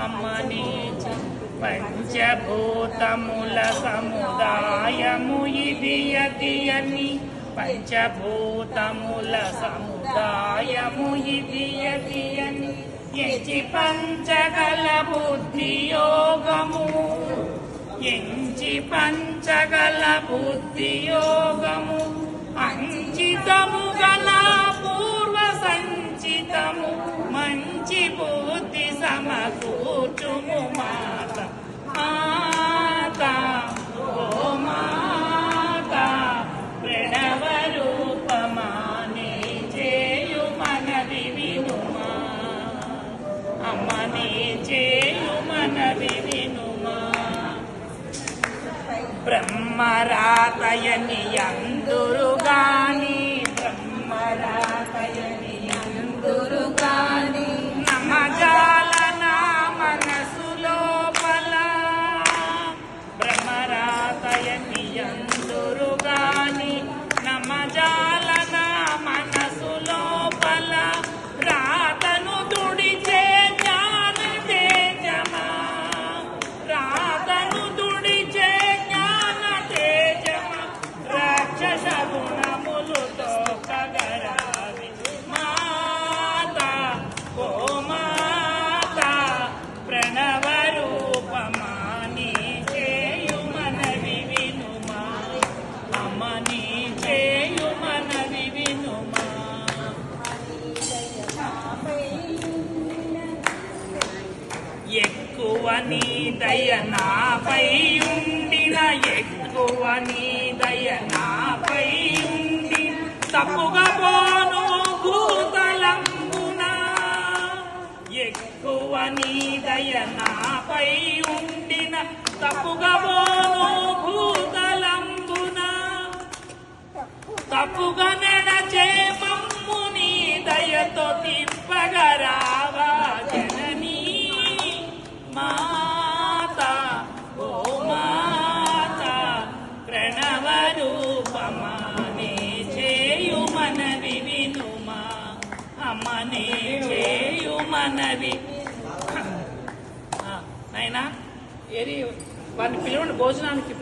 అమ్మని పంచభూతముల సముదాయము ఇది అది అని పంచభూతముల సముదాయము ఇది అది అని ఎంచి పంచగల బుద్ధి యోగము ఎంచి పంచగల బుద్ధి యోగము అంచితము గల పూర్వ సంచితము మంచి బుద్ధి సమకూర్చుము మాత మాత ఓ మాత ప్రణవ రూపమానే చేయు మనవి వినుమా అమ్మనే చేయు మనవి వినుమా బ్రహ్మరాతయని అందురుగాని బ్రహ్మరాతయని అందురుగాని నమజాలన మనసు లోపల బ్రహ్మరాతయని అందురుగాని నమజాలన మనసు లోపల రాతను తుడిచే జ్ఞాన తేజమా రాతను తుడిచే జ్ఞాన తేజమా రాక్షస గుణములుతో కగరావి మాత ఓ మాత ప్రణవ రూపమాని చేయు మనవి వినుమా అమ్మని చేయు మనవి వినుమా ఎక్కువ నీ దయ నాపై ఉండిన ఎక్కువ నీ దయ నాపై ఉండి తప్పుగా పోను భూతలంబున ఎక్కువ నీ దయ నాపై ఉండిన తప్పుగా పోను భూతలంబున తప్పుగా నడచే మమ్ము నీ దయతో తిప్పగరావా జననీ మాత ఓ మాత ప్రణవ రూపమానే చేయు మనవి వినుమా అమ్మనే చేయు మనవి నైనా ఏరి వారిని పిలవండి భోజనానికి